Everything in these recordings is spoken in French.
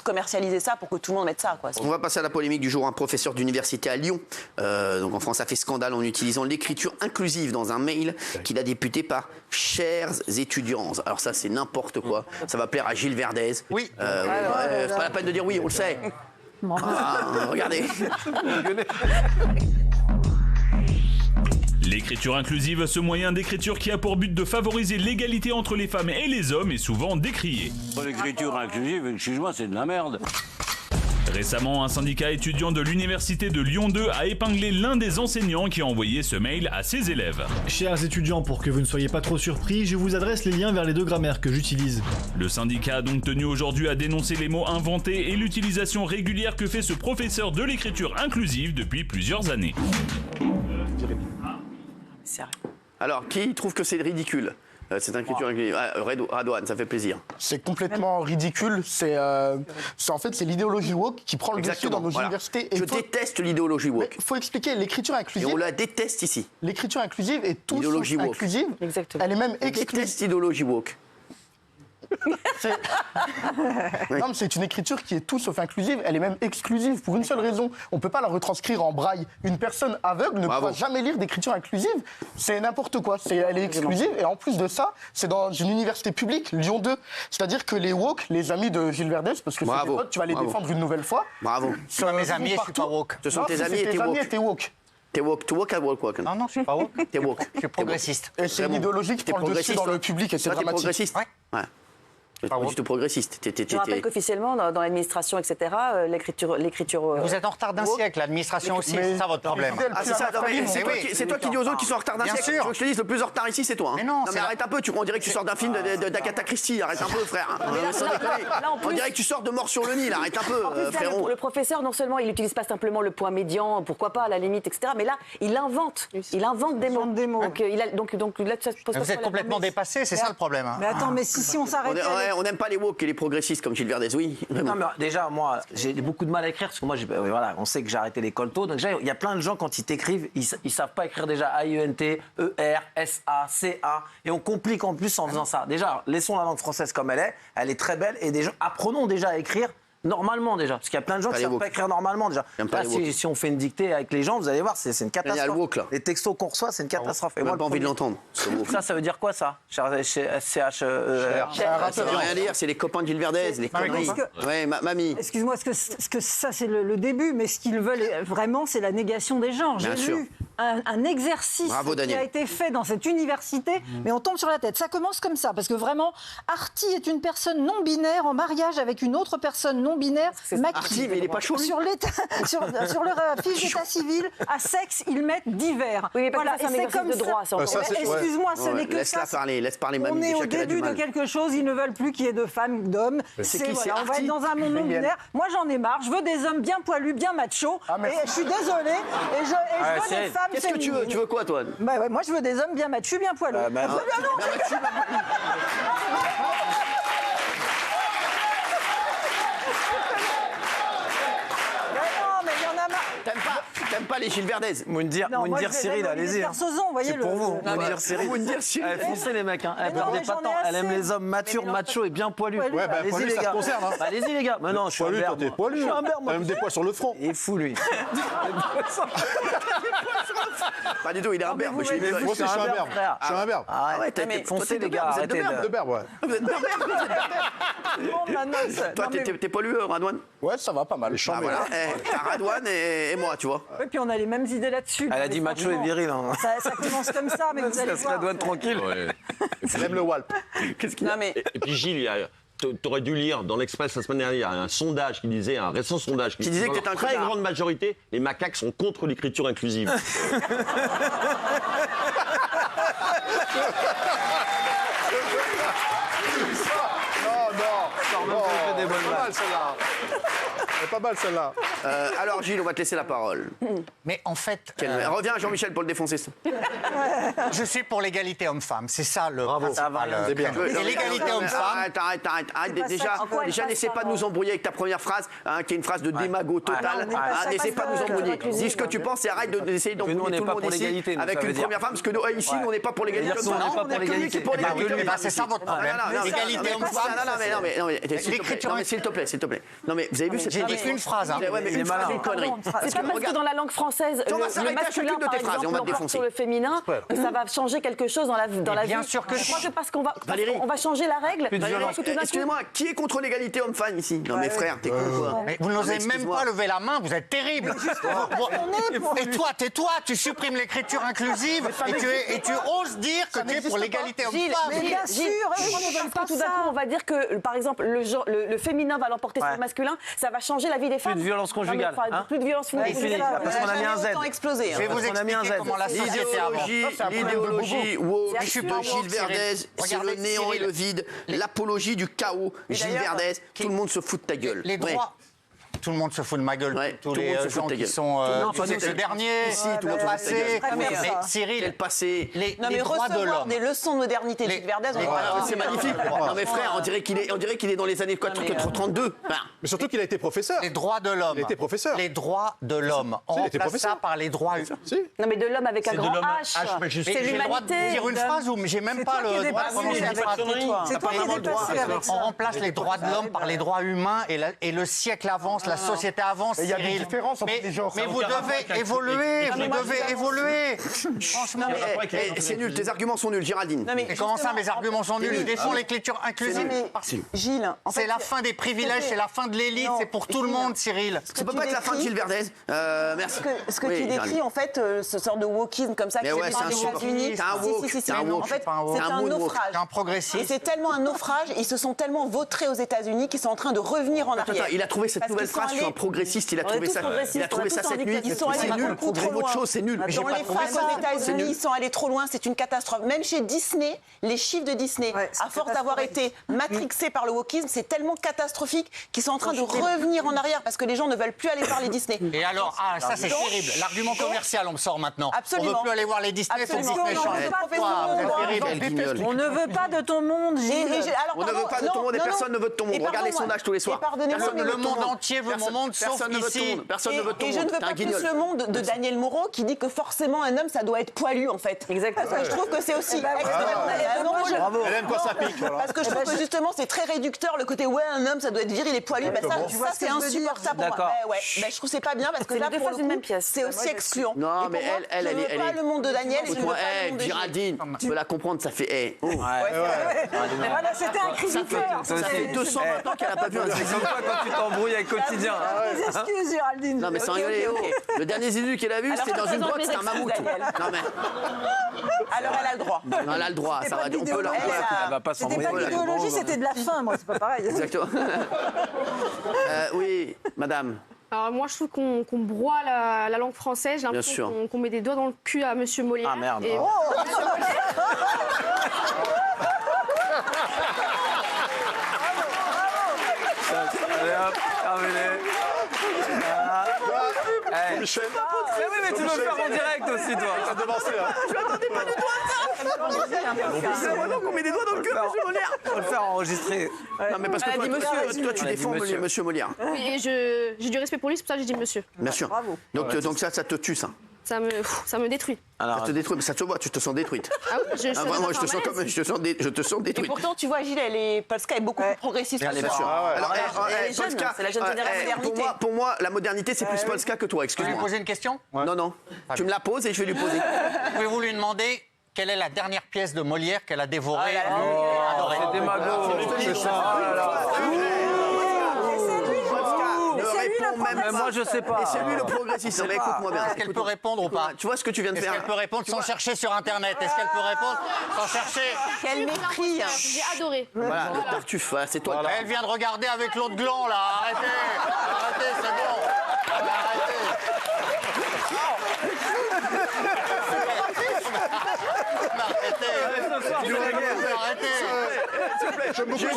commercialiser ça pour que tout le monde mette ça, quoi. On va passer à la polémique du jour. Un professeur d'université à Lyon, donc en France, a fait scandale en utilisant l'écriture inclusive dans un mail qu'il a débuté par « Chers étudiants ». Alors ça, c'est n'importe quoi. Ça va plaire à Gilles Verdez. Oui. C'est pas la peine de dire oui, on le sait. Regardez. L'écriture inclusive, ce moyen d'écriture qui a pour but de favoriser l'égalité entre les femmes et les hommes, est souvent décrié. L'écriture inclusive, excuse-moi, c'est de la merde. Récemment, un syndicat étudiant de l'université de Lyon 2 a épinglé l'un des enseignants qui a envoyé ce mail à ses élèves. Chers étudiants, pour que vous ne soyez pas trop surpris, je vous adresse les liens vers les 2 grammaires que j'utilise. Le syndicat a donc tenu aujourd'hui à dénoncer les mots inventés et l'utilisation régulière que fait ce professeur de l'écriture inclusive depuis plusieurs années. Sérieux. Alors, qui trouve que c'est ridicule cette écriture inclusive? Radouane, ça fait plaisir. C'est complètement ridicule. En fait, c'est l'idéologie woke qui prend le dessus dans nos universités. Je déteste l'idéologie woke. Il faut expliquer l'écriture Et inclusive. on la déteste ici. L'écriture inclusive est tout L'idéologie sauf woke. inclusive. Exactement. Elle est même Je exclusive. déteste l'idéologie woke. Non, mais c'est une écriture qui est tout sauf inclusive. Elle est même exclusive pour une seule raison. On ne peut pas la retranscrire en braille. Une personne aveugle ne pourra jamais lire d'écriture inclusive. C'est n'importe quoi. Elle est exclusive. Et en plus de ça, c'est dans une université publique, Lyon 2. C'est-à-dire que les woke, les amis de Gilles Verdez, parce que c'est tes potes, tu vas les défendre une nouvelle fois. Bravo. Ce sont mes amis et je suis pas woke. Ce sont tes amis et t'es woke. T'es woke, tu woke à woke. Non, je suis pas woke. T'es woke. Je suis progressiste. Et c'est une idéologie qui prend le dessus dans le public et c'est Toi, t'es dramatique. progressiste. Ouais. Tu pas du tout progressiste. Je rappelle qu'officiellement, dans l'administration, etc., l'écriture. Vous êtes en retard d'un siècle, l'administration aussi, c'est ça votre problème. C'est toi qui dis aux autres qui sont en retard d'un siècle. Tu veux que je te dise, le plus en retard ici, c'est toi. Mais non, mais arrête un peu, on dirait que tu sors d'un film d'Agatha Christie. Arrête un peu, frère. On dirait que tu sors de Mort sur le Nil. Arrête un peu, frérot. Le professeur, non seulement il n'utilise pas simplement le point médian, pourquoi pas, à la limite, etc., mais là, il invente des mots. Donc là, ça pose. Vous êtes complètement dépassé, c'est ça le problème. Mais attends, mais si on s'arrête. On n'aime pas les woke et les progressistes comme Gilles Verdez, oui. Non, mais déjà, moi, j'ai beaucoup de mal à écrire parce que moi, voilà, on sait que j'ai arrêté l'école tôt. Donc, déjà, il y a plein de gens, quand ils t'écrivent, ils savent pas écrire déjà A-I-E-N-T, E-R, S-A, C-A. Et on complique en plus en faisant ça. Déjà, laissons la langue française comme elle est très belle. Et apprenons déjà à écrire normalement déjà, parce qu'il y a plein de gens qui ne savent pas écrire normalement déjà. Là, si on fait une dictée avec les gens, vous allez voir, c'est une catastrophe. Woke, là. Les textos qu'on reçoit, c'est une catastrophe. On n'a pas envie de l'entendre. Ça veut dire quoi ça? C-H-E-R. Ça veut rien dire, c'est les copains de Gilles Verdez, les conneries. Ouais, mamie. Excuse-moi, est-ce que ça c'est le début, mais ce qu'ils veulent vraiment, c'est la négation des genres. J'ai vu un exercice qui a été fait dans cette université, mais on tombe sur la tête. Ça commence comme ça, parce que vraiment, Arty est une personne non binaire en mariage avec une autre personne non binaire. Arty, mais il est pas chaud, lui. Sur leur fiche d'état civil, à sexe, ils mettent divers. Oui, mais voilà, c'est un comme de droit. Excuse-moi, ce n'est que ça. Laisse parler mamie. On est au début de quelque chose, ils ne veulent plus qu'il y ait de femmes, d'hommes. On va être dans un monde non binaire. Moi, j'en ai marre. Je veux des hommes bien poilus, bien machos. Et je suis désolée. Et je veux des femmes. Qu'est-ce que tu veux? Tu veux quoi, toi? Moi, je veux des hommes bien machus, bien poilus. T'aimes pas les Gilles Verdez? Moundir Cyril, allez-y. C'est pour vous. Moundir Cyril. Foncez les mecs. Elle aime les hommes matures, machos et bien poilus. Allez-y les gars. Allez-y les gars. Mais non, je suis un berbe. T'es poilu. Je suis un berbe. T'as même des poils sur le front. Il est fou lui. Pas du tout, il est un berbe. Moi aussi, je suis un berbe. Je suis un berbe. Arrête, foncez les gars. Vous êtes De berbe, ouais. Vous êtes berbe. Toi, t'es pollué, Radouane? Ouais, ça va pas mal. Ah voilà, t'as Radouane et moi, tu vois. Et puis on a les mêmes idées là-dessus. Elle a dit macho et viril. Ça commence comme ça, mais vous allez voir. Radouane tranquille. J'aime le Walp. Qu'est-ce qu'il y a? Et puis Gilles, t'aurais dû lire dans l'Express la semaine dernière un sondage qui disait, un récent sondage qui disait que dans la très grande majorité, les macaques sont contre l'écriture inclusive. Pas mal celle-là. Alors Gilles, on va te laisser la parole. Mais en fait... Reviens Jean-Michel pour le défoncer. Je suis pour l'égalité homme-femme, c'est ça le... Bravo, c'est bien. Et l'égalité homme-femme... Arrête. Déjà n'essaie pas de nous embrouiller avec ta première phrase, qui est une phrase de démago total. N'essaie pas de nous embrouiller. Dis ce que tu penses et arrête d'essayer d'embrouiller tout le monde ici avec une première femme, parce que ici, nous, on n'est pas pour l'égalité homme-femme. On n'est pas pour l'égalité. C'est ça votre problème. L'égalité homme-femme... Non, mais s'il te plaît, s'il te plaît. Non, mais vous avez vu cette J'ai dit une phrase. Ouais, mais une phrase, c'est une connerie. C'est pas parce que dans la langue française, On va le s'arrêter à masculin, chacune de par tes phrases et on va te exemple, l'emporte défoncer. sur le féminin, que ça va changer quelque chose dans la vie. Bien sûr que je crois que parce qu'on Valérie. va changer la règle. Excusez-moi, qui est contre l'égalité homme-femme ici? Non, mais frère, t'es con quoi? Mais vous n'osez même pas lever la main, vous êtes terrible. Et toi, tais-toi, tu supprimes l'écriture inclusive et tu oses dire que tu es pour l'égalité homme-femme. Mais bien sûr, Tout d'un coup, on va dire que, par exemple, le féminin va l'emporter sur le masculin, ça va changer la vie des femmes. Plus de violence conjugale. Plus de violence conjugale. Parce qu'on a mis un Z. Je vais vous expliquer comment la société avance. L'idéologie woke de Gilles Verdez, c'est le néant et le vide, l'apologie du chaos. Gilles Verdez, tout le monde se fout de ta gueule. Les droits. Tout le monde se fout de ma gueule. Tous les gens qui sont le dernier, le passé. Mais Cyril, le passé. Les droits de l'homme. Des leçons de modernité, Gilles Verdez, c'est magnifique. Non mais frère, on dirait qu'il est dans les années 32. Mais surtout qu'il a été professeur. Les droits de l'homme. Il a été professeur. Les droits de l'homme. On remplace ça par les droits humains. Non mais de l'homme avec un grand H. C'est J'ai le droit de dire une phrase ou j'ai même pas le droit de prononcer une phrase. C'est toi qui es dépassé avec ça. On remplace les droits de l'homme par les droits humains et le siècle avance, la société avance. Il y a des différences entre les genres. Mais vous devez évoluer, vous devez évoluer. Franchement, c'est nul, tes arguments sont nuls, Géraldine. Et comment ça, mes arguments sont nuls? Je défends l'écriture inclusive. Gilles, C'est la fin des privilèges, c'est la fin de l'élite, c'est pour tout le monde, Cyril. Ça peut pas être la fin de Gilles Verdez. Merci. Ce que tu décris, en fait, ce sort de wokisme comme ça qui est des États-Unis. En fait, c'est un naufrage. C'est un progressiste. Et c'est tellement un naufrage, ils se sont tellement vautrés aux États-Unis qu'ils sont en train de revenir en arrière. Il a trouvé cette nouvelle phrase, je suis un progressiste, il a trouvé ça cette nuit. C'est nul, trop de choses, c'est nul. Dans les femmes aux États-Unis, ils sont allés trop loin, c'est une catastrophe. Même chez Disney, les chiffres de Disney, à force d'avoir été matrixés par le wokisme, c'est tellement catastrophique qu'ils sont en train de revenir en arrière parce que les gens ne veulent plus aller voir les Disney. Et alors, ça c'est terrible. L'argument commercial, on me sort maintenant. Absolument. On ne veut plus aller voir les Disney, il faut que Disney change. On ne veut pas de ton monde, Gilles. On ne veut pas de ton monde et personne ne veut de ton monde. Regarde les sondages tous les soirs. Le monde entier veut mon monde, sauf ici. Personne ne veut de ton monde. Et je ne veux pas plus le monde de Daniel Moreau qui dit que forcément un homme ça doit être poilu en fait. Exactement. Parce que je trouve que c'est aussi Elle aime quand ça pique. Parce que je trouve que justement c'est très réducteur le côté un homme ça doit être viril et poilu. Ça c'est insupportable pour moi. Je trouve que c'est pas bien parce que là pour le coup c'est aussi excluant. Non mais elle je veux pas le monde de Daniel et je veux pas le monde de Géraldine, tu peux la comprendre, ça fait Voilà, c'était un cri du cœur. Ça fait 220 ans qu'elle n'a pas vu un zizi. C'est comme toi quand tu t'embrouilles avec Quotidien. Des excuses, Géraldine. Non mais sans rigoler, le dernier zizi qu'elle a vu, c'était dans une grotte, c'était un mammouth. Non mais. Alors elle a le droit. Elle a le droit, ça va. On peut Elle va pas C'était s'embrouiller. pas de l'idéologie, c'était de la faim, moi, c'est pas pareil. Exactement. Oui, madame. Alors moi, je trouve qu'on broie la langue française. J'ai l'impression qu'on met des doigts dans le cul à Monsieur Molière. Ah merde. Et... Allez hop, terminé. Michel. Mais oui, mais tu veux le faire en direct aussi, toi. Ça devancé, là. Je m'attendais pas du tout à ça. C'est vraiment qu'on met des doigts dans le cul, Monsieur Molière. On va le faire enregistrer. Non mais parce que toi tu défends Monsieur Molière. Oui, et j'ai du respect pour lui, c'est pour ça que j'ai dit monsieur. Bien sûr. Donc ça te tue ça. Ça me détruit. Ça te détruit, mais ça te voit, tu te sens détruite. Ah oui, vraiment, je te sens détruite. Et pourtant, tu vois, Gilles, Polska est beaucoup plus progressiste. Bien sûr. Alors, Polska, c'est la jeune génération. Pour moi, la modernité, c'est plus Polska que toi, Je vais lui excuse-moi. poser une question? Non. Tu me la poses et je vais lui poser. Pouvez-vous lui demander quelle est la dernière pièce de Molière qu'elle a dévorée? C'est démago. C'est ça. Même moi, je sais pas. Et c'est lui le progressiste. Mais écoute-moi bien. Est-ce qu'elle peut répondre ou pas? Tu vois ce que tu viens de faire? Est-ce qu'elle peut répondre sans chercher sur Internet? Est-ce qu'elle peut répondre sans chercher? Quel mépris! J'ai adoré. Voilà, le Tartuffe, c'est toi. Elle vient de regarder avec l'autre gland, là. Arrêtez, c'est bon. J'ai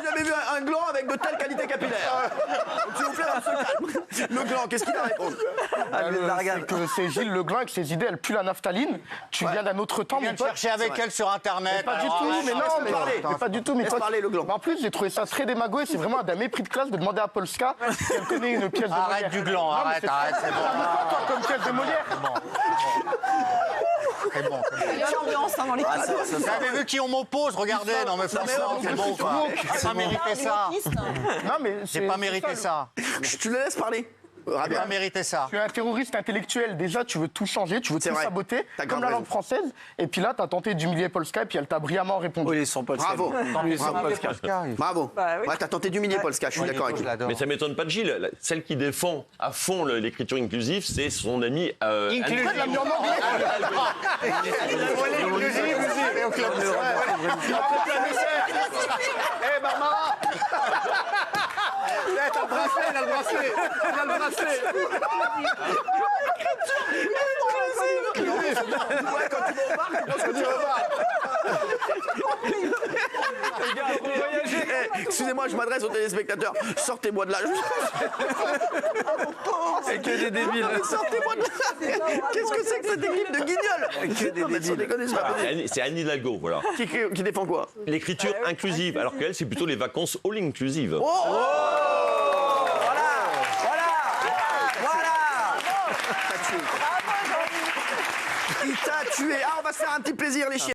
jamais vu un gland avec de telle qualité capillaire. Donc, s'il vous plaît, on se calme. Le gland, qu'est-ce qu'il va répondre? C'est Gilles Le Gland avec ses idées, elle pue la naphtaline. Tu viens d'un autre temps, Tu viens mon de pote. chercher avec elle sur Internet. Pas du tout, mais non, mais pas du tout. Mais toi, parler le gland. En plus, j'ai trouvé ça très démago et c'est vraiment d'un mépris de classe de demander à Polska si elle connaît une pièce de Molière. Arrête du gland, arrête, c'est bon. Toi, comme pièce de Molière. très bon. Il y a l'ambiance dans les Vous avez vu qui on m'oppose? Regardez, non mais franchement, c'est bon. J'ai pas mérité ça. Non, mais J'ai pas mérité ça. Tu le laisses parler. J'ai pas mérité ça. Tu es un terroriste intellectuel. Déjà, tu veux tout changer, tu veux tout saboter, comme la langue française. Et puis là, tu as tenté d'humilier Polska, et puis elle t'a brillamment répondu. Oui, ils sont Polska. Bravo. Bravo. Bah oui. Ouais, t'as tenté d'humilier Polska, je suis d'accord avec toi. Mais ça m'étonne pas de Gilles. Celle qui défend à fond l'écriture inclusive, c'est son ami. Inclusive. Eh, Barbara. T'as le bracelet, il a le bracelet. Il a le bracelet. Ouais, quand tu vas au bar, tu penses que tu vas au bar. Excusez-moi, je m'adresse aux téléspectateurs. Sortez-moi de là. C'est que des débiles. Sortez-moi de là. Qu'est-ce que c'est que cette équipe de guignols? Que des débiles. C'est Anne Hidalgo, voilà. Qui défend quoi? L'écriture inclusive, alors qu'elle, c'est plutôt les vacances all inclusive. Oh, il t'a tué. Ah, on va se faire un petit plaisir, les chiens.